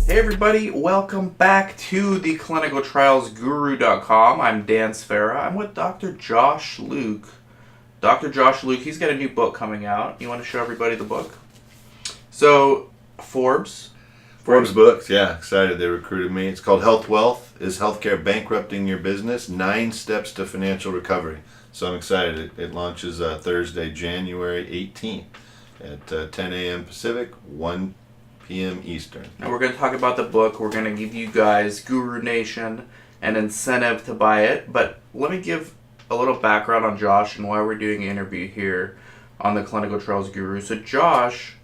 Hey everybody, welcome back to the clinicaltrialsguru.com. I'm Dan Sfera. I'm with Dr. Josh Luke. Dr. Josh Luke, he's got a new book coming out. You want to show everybody the book? So, Forbes Books, yeah, excited they recruited me. It's called Health Wealth. Is Healthcare Bankrupting Your Business? 9 Steps to Financial Recovery. So I'm excited. It launches Thursday, January 18th at 10 a.m. Pacific, 1 p.m. Eastern. And we're going to talk about the book. We're going to give you guys, Guru Nation, an incentive to buy it. But let me give a little background on Josh and why we're doing an interview here on the Clinical Trials Guru. So Josh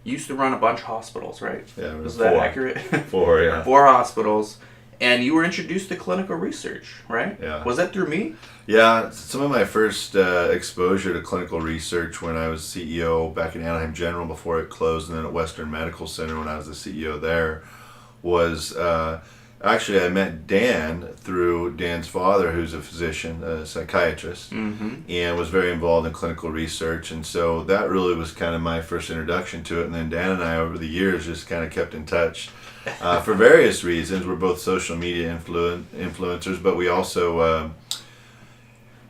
used to run a bunch of hospitals, right? Yeah, Is that accurate? 4, yeah. 4 hospitals. And you were introduced to clinical research, right? Yeah. Was that through me? Yeah, some of my first exposure to clinical research when I was CEO back in Anaheim General before it closed, and then at Western Medical Center when I was the CEO there, was actually I met Dan through Dan's father, who's a physician, a psychiatrist, and was very involved in clinical research. And so that really was kind of my first introduction to it. And then Dan and I, over the years, just kind of kept in touch for various reasons. We're both social media influencers, but we also...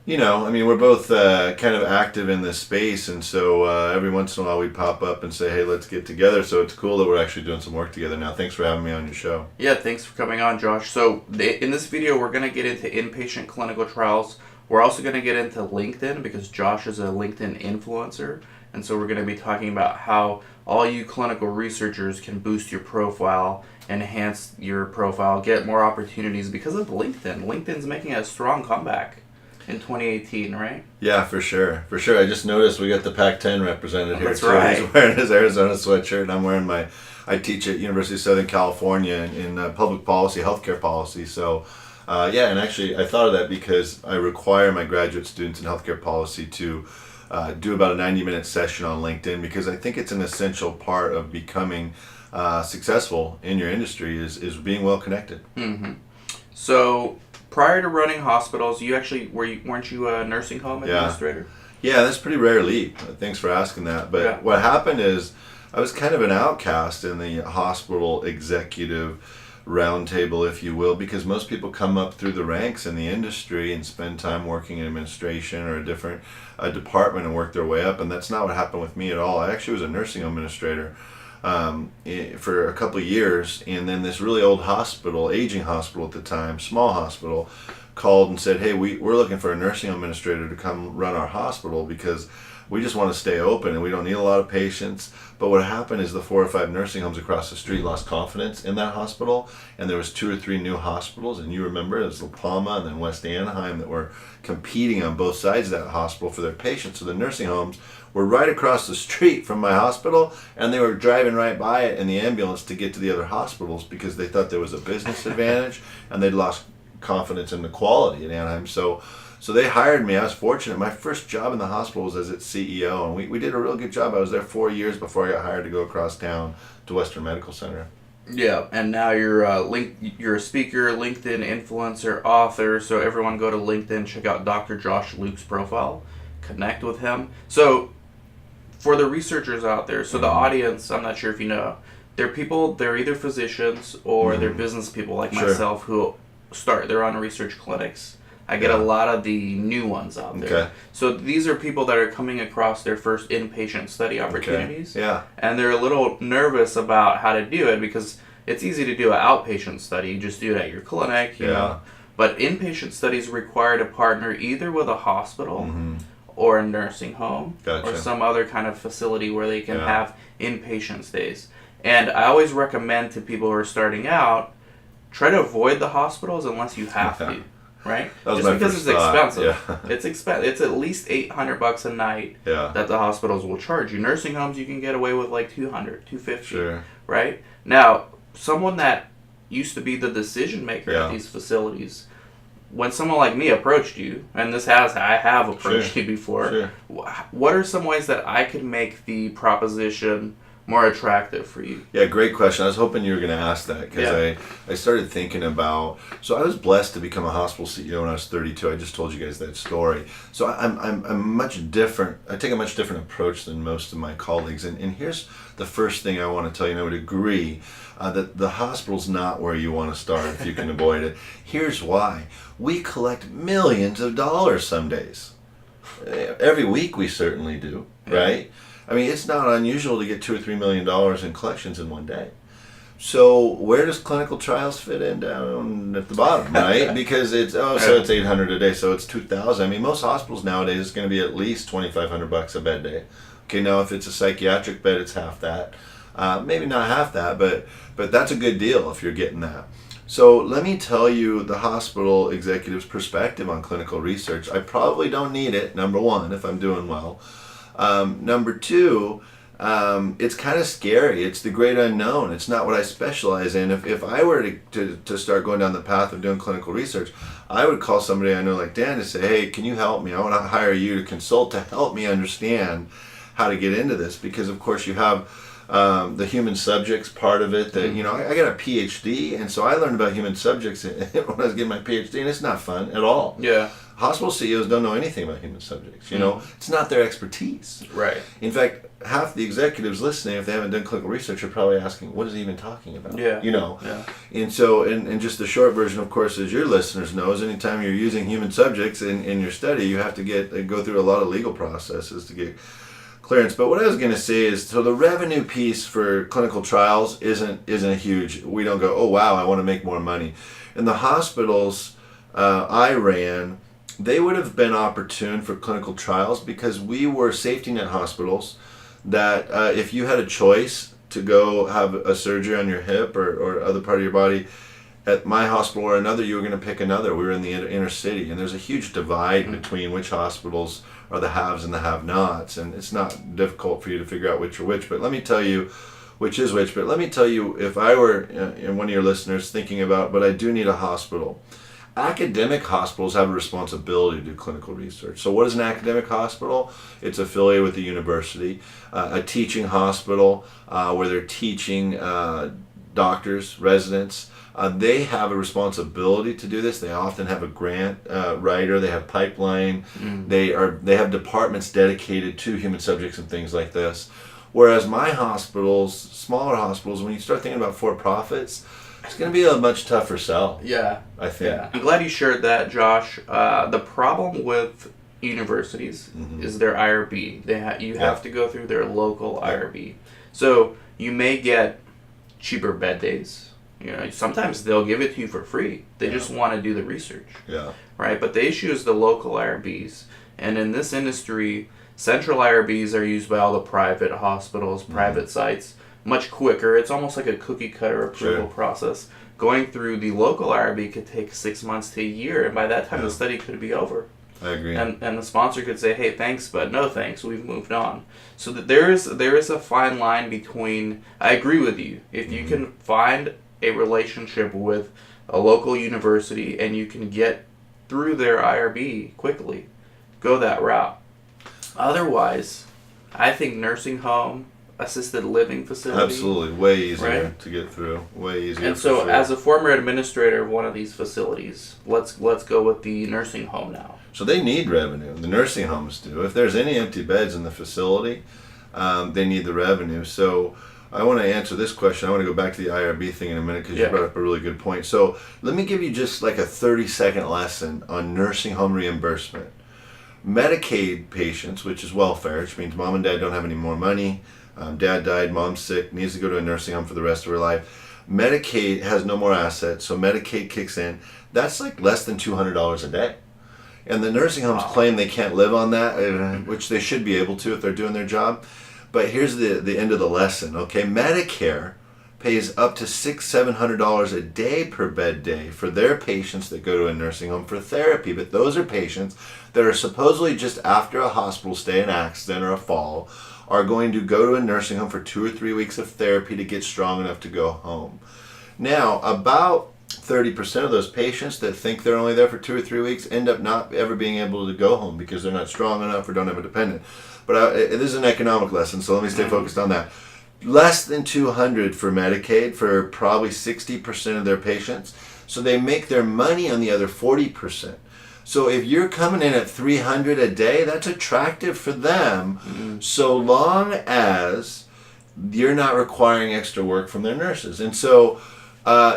we're both kind of active in this space, and so every once in a while we pop up and say, hey, let's get together. So it's cool that we're actually doing some work together now. Thanks for having me on your show. Yeah, thanks for coming on, Josh. So in this video, we're going to get into inpatient clinical trials. We're also going to get into LinkedIn because Josh is a LinkedIn influencer. And so we're going to be talking about how all you clinical researchers can boost your profile, enhance your profile, get more opportunities because of LinkedIn. LinkedIn's making a strong comeback in 2018, right? Yeah, for sure. I just noticed we got the Pac-10 represented here. That's too. right. He's wearing his Arizona sweatshirt, and I'm wearing I teach at University of Southern California in public policy, healthcare policy. So, and actually I thought of that because I require my graduate students in healthcare policy to do about a 90-minute session on LinkedIn, because I think it's an essential part of becoming successful in your industry is being well connected. Mm-hmm. So prior to running hospitals, you actually weren't you a nursing home administrator? Yeah, that's a pretty rare leap. Thanks for asking that. But What happened is I was kind of an outcast in the hospital executive roundtable, if you will, because most people come up through the ranks in the industry and spend time working in administration or a different department and work their way up, and that's not what happened with me at all. I actually was a nursing home administrator for a couple of years, and then this really old hospital, aging hospital at the time, small hospital, called and said, hey, we're looking for a nursing home administrator to come run our hospital because we just want to stay open and we don't need a lot of patients. But what happened is the 4 or 5 nursing homes across the street lost confidence in that hospital, and there was 2 or 3 new hospitals, and you remember it was La Palma and then West Anaheim that were competing on both sides of that hospital for their patients. So the nursing homes were right across the street from my hospital, and they were driving right by it in the ambulance to get to the other hospitals because they thought there was a business advantage, and they'd lost confidence in the quality in Anaheim. So they hired me. I was fortunate. My first job in the hospital was as its CEO, and we did a real good job. I was there 4 years before I got hired to go across town to Western Medical Center. Yeah, and now you're a speaker, LinkedIn influencer, author. So everyone go to LinkedIn, check out Dr. Josh Luke's profile, connect with him. So for the researchers out there, so the audience, I'm not sure if you know, they're either physicians or they're business people like myself who start their own research clinics. I get a lot of the new ones out there. Okay. So these are people that are coming across their first inpatient study opportunities. Okay. Yeah. And they're a little nervous about how to do it because it's easy to do an outpatient study. You just do it at your clinic, you know. But inpatient studies require to partner either with a hospital or a nursing home or some other kind of facility where they can have inpatient stays. And I always recommend to people who are starting out, try to avoid the hospitals unless you have to. Right? Just because it's expensive. Yeah. It's at least $800 a night that the hospitals will charge you. Nursing homes you can get away with like $200, $250. Sure. Right? Now, someone that used to be the decision maker at these facilities, when someone like me approached you, and I have approached you before, what are some ways that I could make the proposition more attractive for you? Yeah, great question. I was hoping you were going to ask that because I started thinking about. So I was blessed to become a hospital CEO when I was 32. I just told you guys that story. So I'm much different. I take a much different approach than most of my colleagues. And here's the first thing I want to tell you, and I would agree that the hospital's not where you want to start if you can avoid it. Here's why. We collect millions of dollars some days. Every week we certainly do, right? I mean, it's not unusual to get $2 or $3 million in collections in one day. So where does clinical trials fit in? Down at the bottom, right? Because it's it's $800 a day, so it's $2,000. I mean, most hospitals nowadays it's going to be at least $2,500 a bed day. Okay, now if it's a psychiatric bed, it's half that. Maybe not half that, but that's a good deal if you're getting that. So let me tell you the hospital executive's perspective on clinical research. I probably don't need it, number one, if I'm doing well. Number two, it's kind of scary. It's the great unknown. It's not what I specialize in. If I were to start going down the path of doing clinical research, I would call somebody I know like Dan to say, hey, can you help me? I want to hire you to consult to help me understand how to get into this. Because, of course, you have the human subjects part of it. That I got a PhD, and so I learned about human subjects when I was getting my PhD, and it's not fun at all. Yeah. Hospital CEOs don't know anything about human subjects. It's not their expertise. Right. In fact, half the executives listening, if they haven't done clinical research, are probably asking, "What is he even talking about?" Yeah. Yeah. And so, and just the short version, of course, as your listeners know, is anytime you're using human subjects in your study, you have to go through a lot of legal processes to get clearance. But what I was going to say is, so the revenue piece for clinical trials isn't huge. We don't go, oh wow, I want to make more money. In the hospitals I ran, they would have been opportune for clinical trials because we were safety net hospitals that if you had a choice to go have a surgery on your hip or other part of your body at my hospital or another, you were going to pick another. We were in the inner city, and there's a huge divide between which hospitals are the haves and the have-nots, and it's not difficult for you to figure out which are which. But let me tell you which is which. But let me tell you, if I were one of your listeners thinking about, but I do need a hospital. Academic hospitals have a responsibility to do clinical research. So what is an academic hospital? It's affiliated with the university, a teaching hospital where they're teaching doctors, residents. They have a responsibility to do this. They often have a grant writer. They have pipeline. They have departments dedicated to human subjects and things like this. Whereas my hospitals, smaller hospitals, when you start thinking about for-profits, it's going to be a much tougher sell. Yeah. I think. Yeah. I'm glad you shared that, Josh. The problem with universities is their IRB. You have to go through their local IRB. So you may get cheaper bed days. Sometimes they'll give it to you for free. They just want to do the research. Yeah. Right? But the issue is the local IRBs. And in this industry, central IRBs are used by all the private hospitals, private sites. Much quicker. It's almost like a cookie cutter approval process. Going through the local IRB could take 6 months to a year, and by that time the study could be over. I agree. And the sponsor could say, hey, thanks, but no thanks, we've moved on. So that there is a fine line between, I agree with you, if you can find a relationship with a local university and you can get through their IRB quickly, go that route. Otherwise, I think nursing home, assisted living facility. Absolutely. Way easier to get through. Way easier. And so as a former administrator of one of these facilities, let's go with the nursing home now. So they need revenue. The nursing homes do. If there's any empty beds in the facility, they need the revenue. So I want to answer this question. I want to go back to the IRB thing in a minute because you brought up a really good point. So let me give you just like a 30-second lesson on nursing home reimbursement. Medicaid patients, which is welfare, which means mom and dad don't have any more money, dad died, mom's sick, needs to go to a nursing home for the rest of her life. Medicaid has no more assets, so Medicaid kicks in. That's like less than $200 a day. And the nursing homes claim they can't live on that, which they should be able to if they're doing their job. But here's the end of the lesson, okay? Medicare pays up to $600-700 a day per bed day for their patients that go to a nursing home for therapy. But those are patients that are supposedly just after a hospital stay, an accident, or a fall, are going to go to a nursing home for 2 or 3 weeks of therapy to get strong enough to go home. Now, about 30% of those patients that think they're only there for 2 or 3 weeks end up not ever being able to go home because they're not strong enough or don't have a dependent. But this is an economic lesson, so let me stay focused on that. less than 200 for Medicaid for probably 60% of their patients. So they make their money on the other 40%. So if you're coming in at 300 a day, that's attractive for them, so long as you're not requiring extra work from their nurses. And so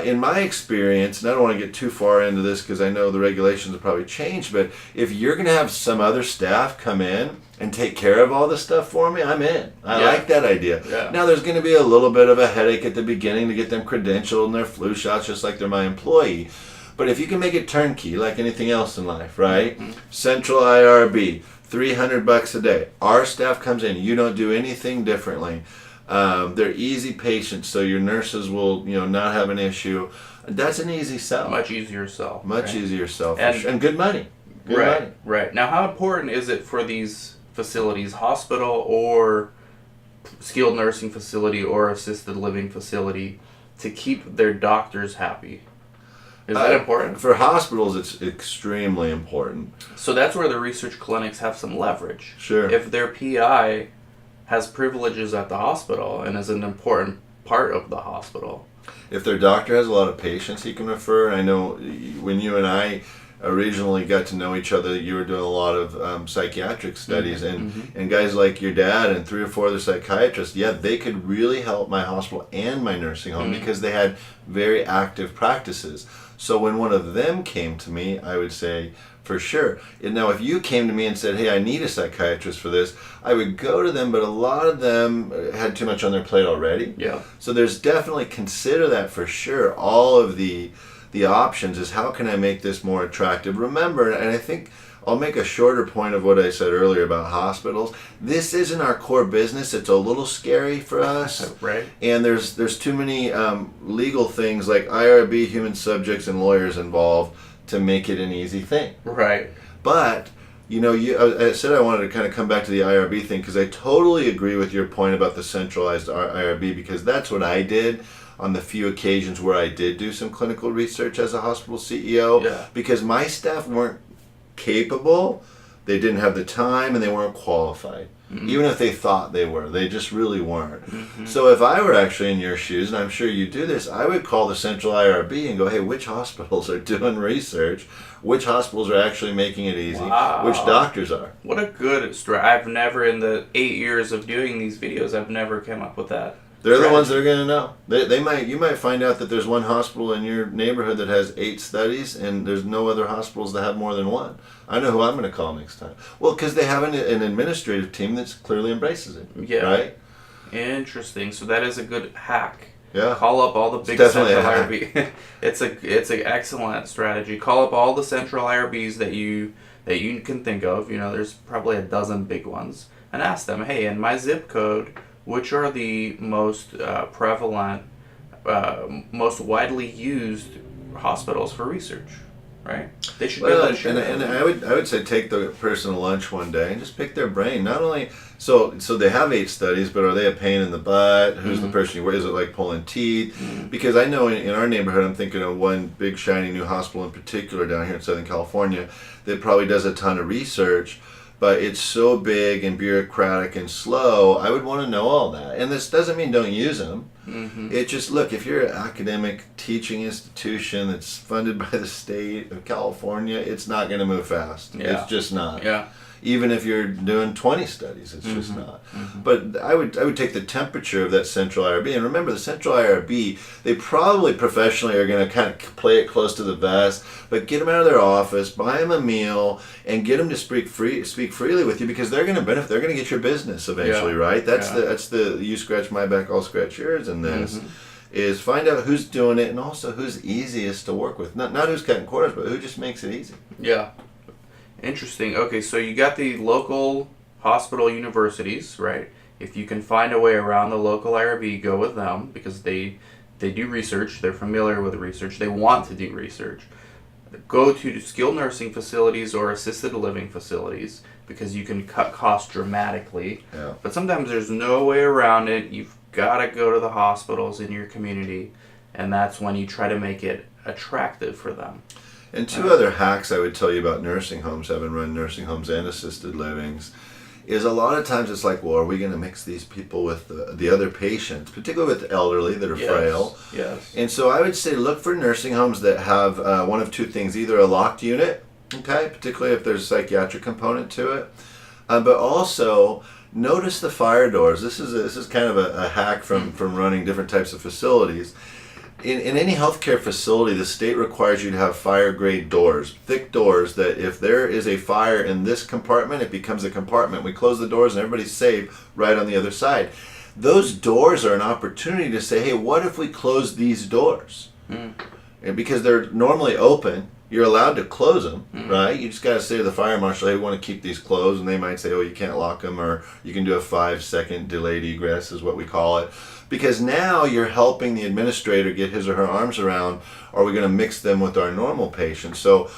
in my experience, and I don't want to get too far into this because I know the regulations have probably changed, but if you're going to have some other staff come in and take care of all this stuff for me, I'm in. I like that idea. Yeah. Now, there's going to be a little bit of a headache at the beginning to get them credentialed and their flu shots, just like they're my employee. But if you can make it turnkey, like anything else in life, right? Central IRB, $300 a day. Our staff comes in. You don't do anything differently. They're easy patients, so your nurses will, not have an issue. That's an easy sell. Much easier sell. Much easier sell, and good money. Good money. Right. Now, how important is it for these facilities, hospital or skilled nursing facility or assisted living facility, to keep their doctors happy? Is that important? For hospitals, it's extremely important. So that's where the research clinics have some leverage. Sure. If their PI has privileges at the hospital and is an important part of the hospital. If their doctor has a lot of patients he can refer, and I know when you and I originally got to know each other, you were doing a lot of psychiatric studies, and guys like your dad and 3 or 4 other psychiatrists, they could really help my hospital and my nursing home because they had very active practices. So when one of them came to me, I would say, for sure. And now, if you came to me and said, hey, I need a psychiatrist for this, I would go to them, but a lot of them had too much on their plate already. Yeah. So there's definitely, consider that for sure. All of the options is, how can I make this more attractive? Remember, and I think I'll make a shorter point of what I said earlier about hospitals. This isn't our core business. It's a little scary for us. Right. And there's too many legal things like IRB, human subjects, and lawyers involved to make it an easy thing. Right. But, I said I wanted to kind of come back to the IRB thing because I totally agree with your point about the centralized IRB, because that's what I did on the few occasions where I did do some clinical research as a hospital CEO, because my staff weren't capable, they didn't have the time, and they weren't qualified. Even if they thought they were, they just really weren't. So if I were actually in your shoes, and I'm sure you do this, I would call the central IRB and go, hey, which hospitals are doing research? Which hospitals are actually making it easy? Wow. Which doctors are? What a good story. I've never, in the 8 years of doing these videos, I've never come up with that. They're the ones that are going to know. You might find out that there's one hospital in your neighborhood that has 8 studies, and there's no other hospitals that have more than 1. I know who I'm going to call next time. Well, because they have an administrative team that clearly embraces it. Yeah. Right? Interesting. So that is a good hack. Yeah. Call up all the big central IRB. It's an excellent strategy. Call up all the central IRBs that you can think of. There's probably a dozen big ones, and ask them, hey, in my zip code, which are the most prevalent, most widely used hospitals for research, right? They should be able to share. And I would say take the person to lunch one day and just pick their brain. Not only so they have 8 studies, but are they a pain in the butt? Who's the person? Is it like pulling teeth? Because I know in our neighborhood, I'm thinking of one big shiny new hospital in particular down here in Southern California that probably does a ton of research. But it's so big and bureaucratic and slow, I would want to know all that. And this doesn't mean don't use them. It just, look, if you're an academic teaching institution that's funded by the state of California, it's not going to move fast. Yeah. It's just not. Yeah. Even if you're doing 20 studies, it's just not. But I would take the temperature of that central IRB. And remember, the central IRB, they probably professionally are going to kind of play it close to the vest, but get them out of their office, buy them a meal, and get them to speak freely with you, because they're going to benefit. They're going to get your business eventually, right? That's the you scratch my back, I'll scratch yours in this. Is find out who's doing it, and also who's easiest to work with. Not who's cutting corners, but who just makes it easy. Yeah. Interesting. Okay, so you got the local hospital universities, right? If you can find a way around the local IRB, go with them, because they do research. They're familiar with research. They want to do research. Go to skilled nursing facilities or assisted living facilities, because you can cut costs dramatically. Yeah. But sometimes there's no way around it. You've got to go to the hospitals in your community, and that's when you try to make it attractive for them. And 2 other hacks I would tell you about nursing homes, having run nursing homes and assisted livings, is a lot of times it's like, well, are we going to mix these people with the other patients, particularly with the elderly that are frail? Yes. And so I would say look for nursing homes that have one of two things, either a locked unit, okay, particularly if there's a psychiatric component to it, but also notice the fire doors. This is kind of a hack from running different types of facilities. In any healthcare facility, the state requires you to have fire grade doors, thick doors, that if there is a fire in this compartment, it becomes a compartment. We close the doors and everybody's safe right on the other side. Those doors are an opportunity to say, hey, what if we close these doors? And because they're normally open, you're allowed to close them, right? You just got to say to the fire marshal, hey, we want to keep these closed, and they might say, oh, you can't lock them, or you can do a 5-second delayed egress is what we call it. Because now you're helping the administrator get his or her arms around, are we going to mix them with our normal patients? So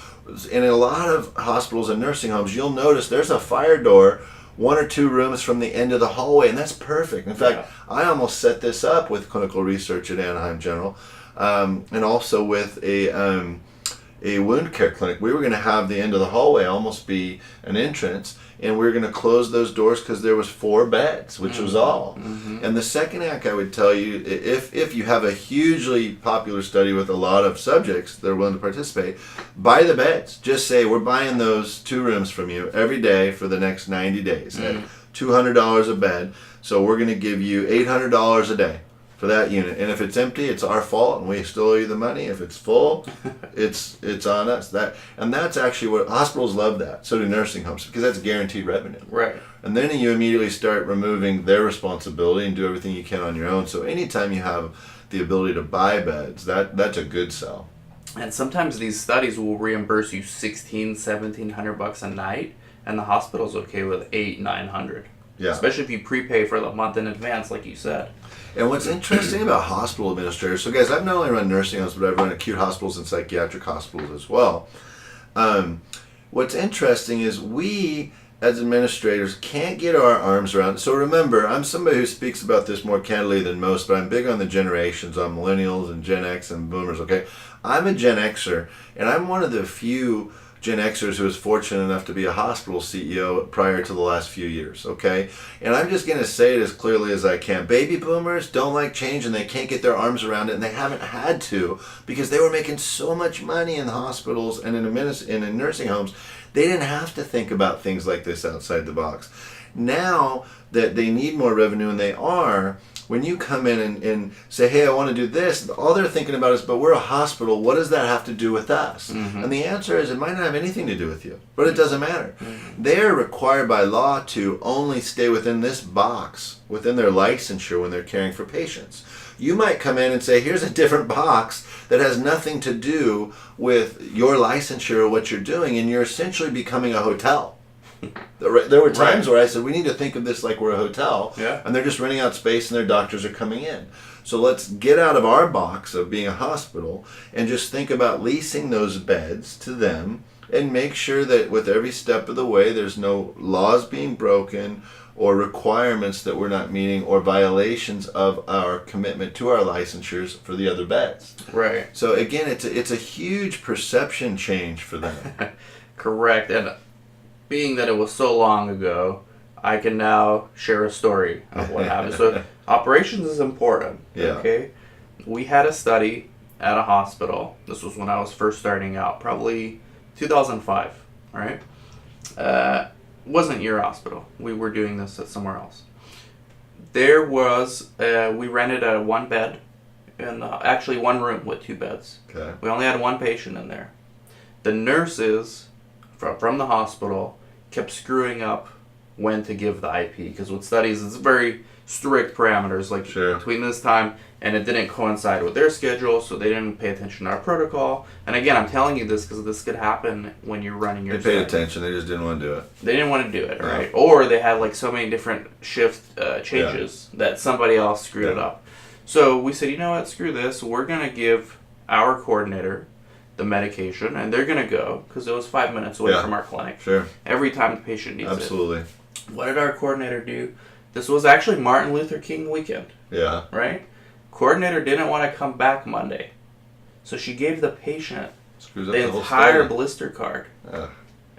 in a lot of hospitals and nursing homes, you'll notice there's a fire door 1 or 2 rooms from the end of the hallway, and that's perfect. In fact, I almost set this up with clinical research at Anaheim General, and also with a wound care clinic. We were going to have the end of the hallway almost be an entrance, and we were going to close those doors because there was 4 beds, which was all. And the second hack I would tell you, if you have a hugely popular study with a lot of subjects that are willing to participate, buy the beds. Just say, we're buying those 2 rooms from you every day for the next 90 days at $200 a bed. So we're going to give you $800 a day for that unit, and if it's empty, it's our fault, and we still owe you the money. If it's full, it's on us. That's actually what hospitals love. That so do nursing homes, because that's guaranteed revenue. Right. And then you immediately start removing their responsibility and do everything you can on your own. So anytime you have the ability to buy beds, that's a good sell. And sometimes these studies will reimburse you $1,700 a night, and the hospital's okay with $800-900. Yeah. Especially if you prepay for the month in advance, like you said. And what's interesting about hospital administrators, so guys, I've not only run nursing homes, but I've run acute hospitals and psychiatric hospitals as well. What's interesting is we, as administrators, can't get our arms around. So remember, I'm somebody who speaks about this more candidly than most, but I'm big on the generations, on millennials and Gen X and boomers, okay? I'm a Gen Xer, and I'm one of the few Gen Xers who was fortunate enough to be a hospital CEO prior to the last few years, okay? And I'm just going to say it as clearly as I can. Baby boomers don't like change, and they can't get their arms around it, and they haven't had to, because they were making so much money in hospitals and in nursing homes. They didn't have to think about things like this outside the box. Now that they need more revenue, and they are, when you come in and say, hey, I want to do this, all they're thinking about is, but we're a hospital, what does that have to do with us? And the answer is, it might not have anything to do with you, but it doesn't matter. They're required by law to only stay within this box, within their licensure when they're caring for patients. You might come in and say, here's a different box that has nothing to do with your licensure or what you're doing, and you're essentially becoming a hotel. There were times where I said, we need to think of this like we're a hotel, and they're just renting out space and their doctors are coming in. So let's get out of our box of being a hospital and just think about leasing those beds to them, and make sure that with every step of the way there's no laws being broken or requirements that we're not meeting or violations of our commitment to our licensures for the other beds. Right. So again, it's a huge perception change for them. Correct. And being that it was so long ago, I can now share a story of what happened. So operations is important. Okay. We had a study at a hospital. This was when I was first starting out, probably 2005. All right. Wasn't your hospital. We were doing this at somewhere else. There was we rented a 1 bed, and actually 1 room with 2 beds. Okay. We only had 1 patient in there. The nurses from the hospital kept screwing up when to give the IP, because with studies it's very strict parameters, like between this time, and it didn't coincide with their schedule, so they didn't pay attention to our protocol. And again, I'm telling you this because this could happen when you're running your They paid attention, they just didn't want to do it. They didn't want to do it, right? Or they had like so many different shift changes that somebody else screwed it up. So we said, you know what, screw this, we're going to give our coordinator the medication, and they're going to go, because it was 5 minutes away from our clinic. Every time the patient needs it. What did our coordinator do? This was actually Martin Luther King weekend. Right? Coordinator didn't want to come back Monday. So she gave the patient the entire blister card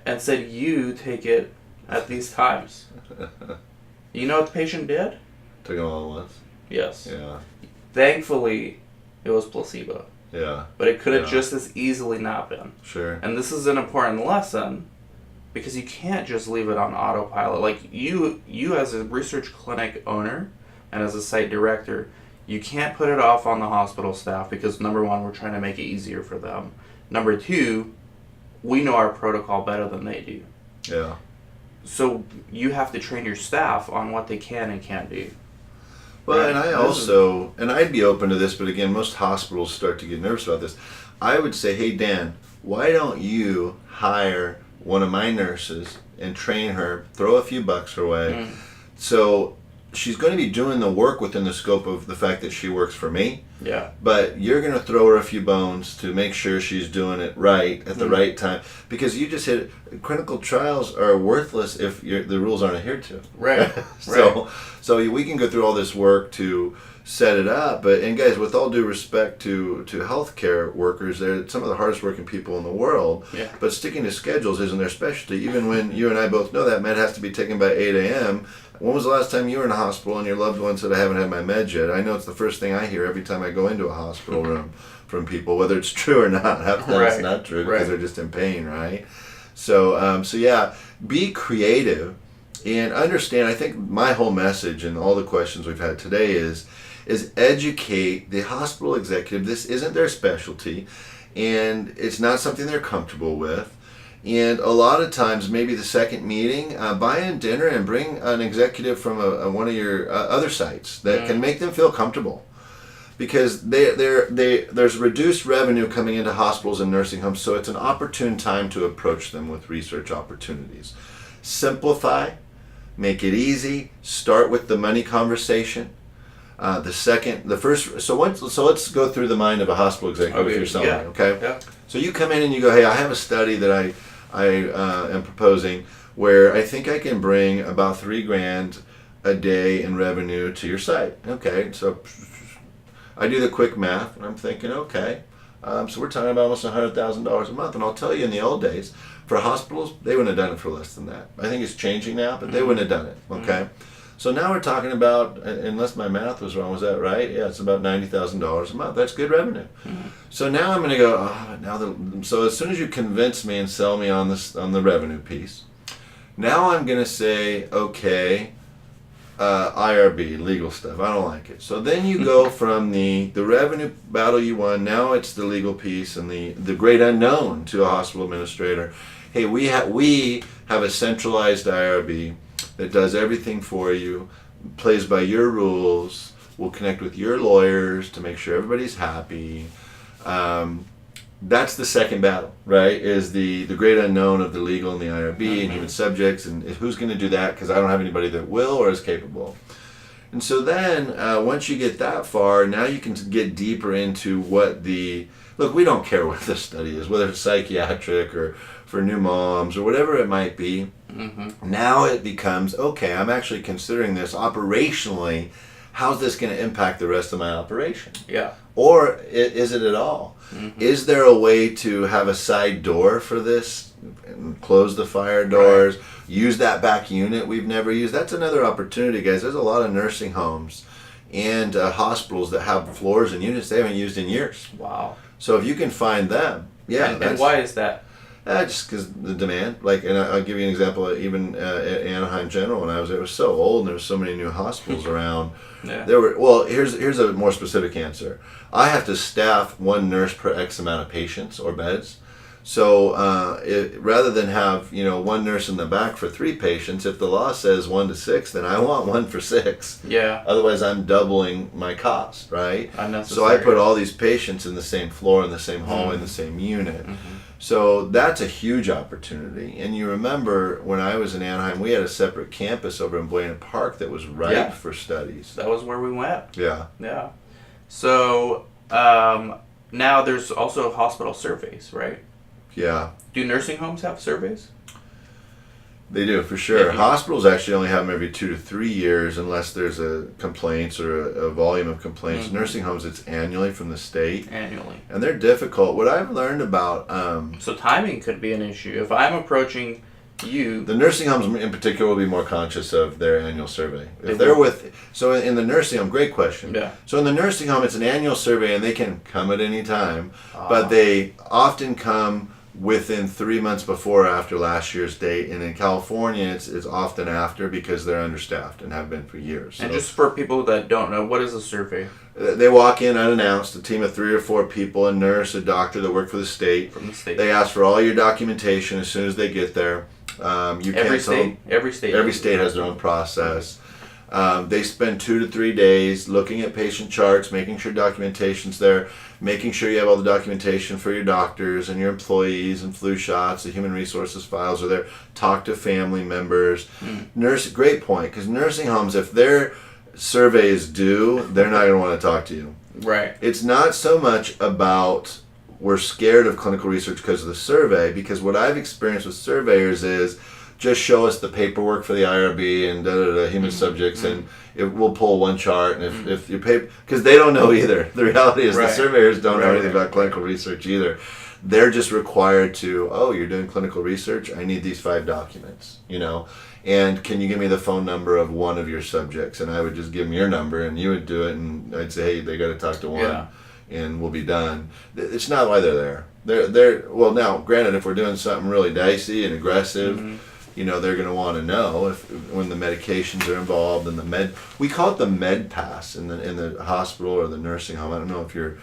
and said, you take it at these times. You know what the patient did? Took them all at once? Yes. Yeah. Thankfully, it was placebo. Yeah. But it could have just as easily not been. Sure. And this is an important lesson because you can't just leave it on autopilot. Like, you as a research clinic owner and as a site director, you can't put it off on the hospital staff because, number one, we're trying to make it easier for them. Number two, we know our protocol better than they do. Yeah. So you have to train your staff on what they can and can't do. Well, right? And I also, and I'd be open to this, but again, most hospitals start to get nervous about this. I would say, hey, Dan, why don't you hire one of my nurses and train her, throw a few bucks her way. So she's going to be doing the work within the scope of the fact that she works for me. Yeah. But you're going to throw her a few bones to make sure she's doing it right at the right time. Because you just hit clinical trials are worthless if the rules aren't adhered to. Right. So we can go through all this work to set it up. And guys, with all due respect to healthcare workers, they're some of the hardest working people in the world. Yeah. But sticking to schedules isn't their specialty. Even when you and I both know that med has to be taken by 8 a.m., when was the last time you were in a hospital and your loved one said, I haven't had my meds yet? I know it's the first thing I hear every time I go into a hospital room from people, whether it's true or not. Half the time it's not true because they're just in pain, right? So yeah, be creative and understand. I think my whole message and all the questions we've had today is educate the hospital executive. This isn't their specialty, and it's not something they're comfortable with. And a lot of times, maybe the second meeting, buy in dinner and bring an executive from one of your other sites that can make them feel comfortable. Because there's reduced revenue coming into hospitals and nursing homes, so it's an opportune time to approach them with research opportunities. Simplify, make it easy, start with the money conversation. So let's go through the mind of a hospital executive if you're selling, okay? Yeah. So you come in and you go, hey, I have a study that I am proposing where I think I can bring about $3,000 a day in revenue to your site. Okay, so I do the quick math and I'm thinking, okay, so we're talking about almost $100,000 a month. And I'll tell you, in the old days, for hospitals, they wouldn't have done it for less than that. I think it's changing now, but they wouldn't have done it, okay? So now we're talking about, unless my math was wrong, was that right? Yeah, it's about $90,000 a month. That's good revenue. So now I'm going to go, so as soon as you convince me and sell me on the revenue piece, now I'm going to say, okay, IRB, legal stuff. I don't like it. So then you go from the revenue battle you won, now it's the legal piece and the great unknown to a hospital administrator. Hey, we have a centralized IRB that does everything for you, plays by your rules, will connect with your lawyers to make sure everybody's happy. That's the second battle, right? Is the great unknown of the legal and the IRB and human subjects, and who's going to do that, because I don't have anybody that will or is capable. And so then, once you get that far, now you can get deeper into what look, we don't care what the study is, whether it's psychiatric or for new moms or whatever it might be. Now it becomes, okay, I'm actually considering this operationally. How's this going to impact the rest of my operation? Yeah. Or is it at all? Is there a way to have a side door for this and close the fire doors, use that back unit we've never used? That's another opportunity, guys. There's a lot of nursing homes and hospitals that have floors and units they haven't used in years. Wow. So if you can find them, And why is that? Just because the demand. And I'll give you an example. Even at Anaheim General, when I was there, it was so old, and there were so many new hospitals around. Yeah. Here's a more specific answer. I have to staff one nurse per X amount of patients or beds. So rather than have one nurse in the back for 3 patients, if the law says 1 to 6, then I want 1 for 6. Yeah. Otherwise, I'm doubling my cost, right? Unnecessary. So I put all these patients in the same floor, in the same hallway, in the same unit. So that's a huge opportunity. And you remember when I was in Anaheim, we had a separate campus over in Buena Park that was ripe for studies. That was where we went. Yeah. Yeah. So now there's also hospital surveys, right? Yeah. Do nursing homes have surveys? They do, for sure. Yeah. Hospitals actually only have them every 2 to 3 years unless there's a complaints or a volume of complaints. Nursing homes, it's annually from the state. Annually. And they're difficult. What I've learned about... So timing could be an issue. If I'm approaching The nursing homes in particular will be more conscious of their annual survey. If they're so in the nursing home, great question. Yeah. So in the nursing home, it's an annual survey, and they can come at any time, but they often come within 3 months before or after last year's date, and in California it's often after because they're understaffed and have been for years. And so, just for people that don't know, what is a survey? They walk in unannounced, a team of 3 or 4 people, a nurse, a doctor that work for the state. From the state. They ask for all your documentation as soon as they get there. Every state has their own process. They spend 2 to 3 days looking at patient charts, making sure documentation's there, making sure you have all the documentation for your doctors and your employees and flu shots. The human resources files are there. Talk to family members. Great point, because nursing homes, if their survey is due, they're not going to want to talk to you. Right. It's not so much about we're scared of clinical research because of the survey, because what I've experienced with surveyors is just show us the paperwork for the IRB and human subjects, and we'll pull one chart. And if your paper, because they don't know either. The reality is the surveyors don't know anything about clinical research either. They're just required to, you're doing clinical research, I need these 5 documents, and can you give me the phone number of one of your subjects? And I would just give them your number, and you would do it, and I'd say, hey, they got to talk to one, and we'll be done. It's not why they're there. They're well, now, granted, if we're doing something really dicey and aggressive, they're going to want to know when the medications are involved, and we call it the med pass in the hospital or the nursing home. I don't know if your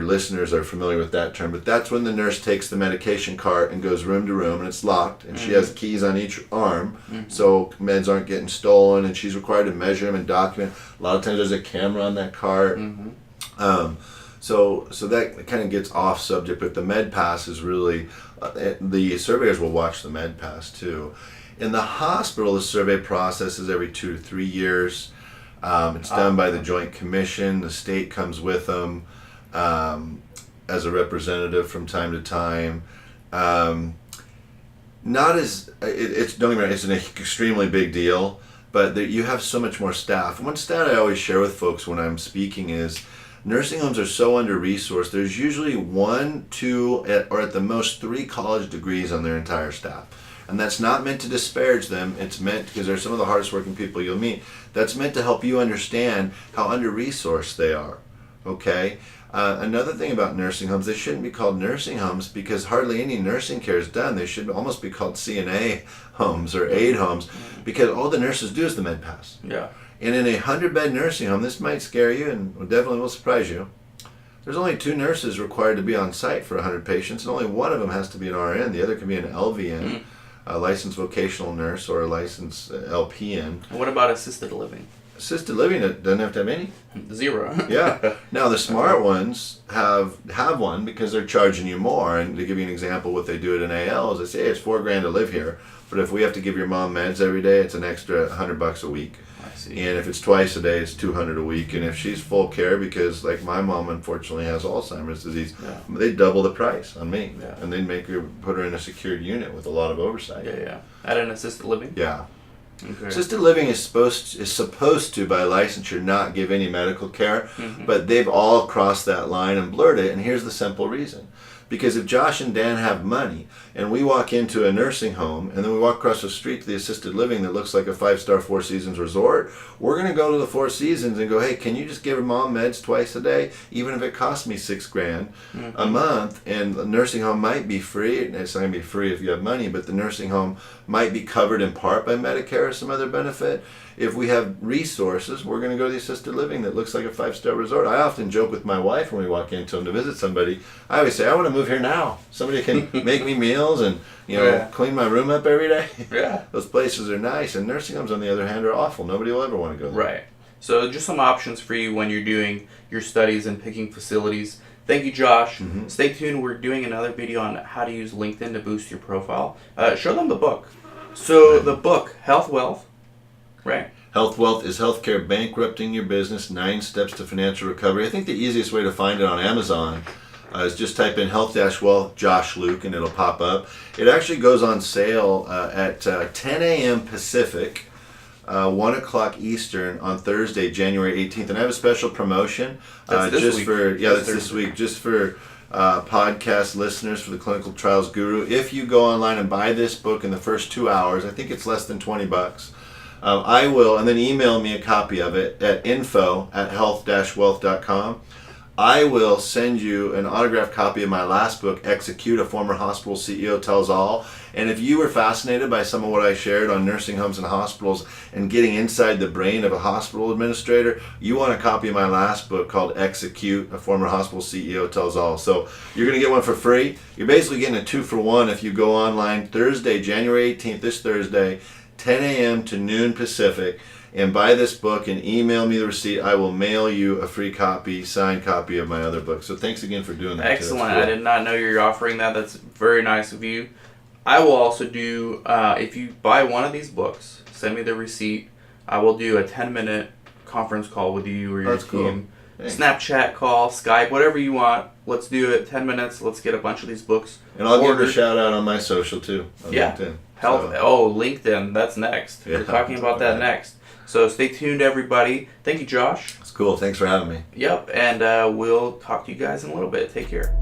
listeners are familiar with that term, but that's when the nurse takes the medication cart and goes room to room, and it's locked, and she has keys on each arm, so meds aren't getting stolen, and she's required to measure them and document. A lot of times there's a camera on that cart. So that kind of gets off subject, but the med pass is really, the surveyors will watch the med pass too. In the hospital, the survey process is every 2 to 3 years. It's done by the Joint Commission. The state comes with them as a representative from time to time. Not as it's don't get me wrong, it's an extremely big deal, but you have so much more staff. One stat I always share with folks when I'm speaking is nursing homes are so under-resourced. There's usually 1, 2, or at the most 3 college degrees on their entire staff. And that's not meant to disparage them. It's meant, because they're some of the hardest working people you'll meet, that's meant to help you understand how under-resourced they are. Okay? Another thing about nursing homes, they shouldn't be called nursing homes because hardly any nursing care is done. They should almost be called CNA homes or aid homes, because all the nurses do is the med pass. Yeah. And in a 100-bed nursing home, this might scare you and definitely will surprise you. There's only 2 nurses required to be on site for 100 patients, and only one of them has to be an RN. The other can be an LVN, a licensed vocational nurse, or a licensed LPN. And what about assisted living? Assisted living doesn't have to have any. 0. Yeah. Now the smart ones have one because they're charging you more. And to give you an example, what they do at an AL is they say, hey, it's $4,000 to live here, but if we have to give your mom meds every day, it's an extra $100 a week. And if it's twice a day, it's $200 a week. And if she's full care, because like my mom unfortunately has Alzheimer's disease, they double the price on me, and they put her in a secured unit with a lot of oversight. At an assisted living. Okay. Assisted living is supposed to by licensure not give any medical care, but they've all crossed that line and blurred it. And here's the simple reason. Because if Josh and Dan have money and we walk into a nursing home and then we walk across the street to the assisted living that looks like a 5-star Four Seasons resort, we're going to go to the Four Seasons and go, hey, can you just give her mom meds twice a day, even if it costs me $6,000 a month? And the nursing home might be free. It's not going to be free if you have money, but the nursing home might be covered in part by Medicare or some other benefit. If we have resources, we're going to go to the assisted living that looks like a 5-star resort. I often joke with my wife when we walk into them to visit somebody. I always say, I want to move here now. Somebody can make me meals and clean my room up every day. Those places are nice. And nursing homes, on the other hand, are awful. Nobody will ever want to go there. Right. So just some options for you when you're doing your studies and picking facilities. Thank you, Josh. Stay tuned. We're doing another video on how to use LinkedIn to boost your profile. Show them the book. So the book, Health Wealth. Right. Health Wealth is healthcare bankrupting your business, 9 steps to financial recovery. I think the easiest way to find it on Amazon is just type in Health-Wealth Josh Luke and it'll pop up. It actually goes on sale at 10 a.m. Pacific, 1 o'clock Eastern on Thursday, January 18th. And I have a special promotion that's this week. this week, just for podcast listeners for the Clinical Trials Guru. If you go online and buy this book in the first 2 hours, I think it's less than $20. I will, and then email me a copy of it at info@health-wealth.com. I will send you an autographed copy of my last book, Execute, A Former Hospital CEO Tells All. And if you were fascinated by some of what I shared on nursing homes and hospitals and getting inside the brain of a hospital administrator, you want a copy of my last book called Execute, A Former Hospital CEO Tells All. So you're going to get one for free. You're basically getting a 2-for-1 if you go online Thursday, January 18th, this Thursday, 10 a.m. to noon Pacific, and buy this book and email me the receipt. I will mail you a free copy, signed copy of my other book. So thanks again for doing that. Excellent. Cool. I did not know you're offering that. That's very nice of you. I will also do, if you buy one of these books, send me the receipt. I will do a 10-minute conference call with you or your team. Cool. Snapchat call, Skype, whatever you want. Let's do it. 10 minutes. Let's get a bunch of these books. And I'll give a shout out on my social too. On LinkedIn. LinkedIn. That's next. Yeah, we're talking about that next. So stay tuned, everybody. Thank you, Josh. It's cool. Thanks for having me. Yep. And we'll talk to you guys in a little bit. Take care.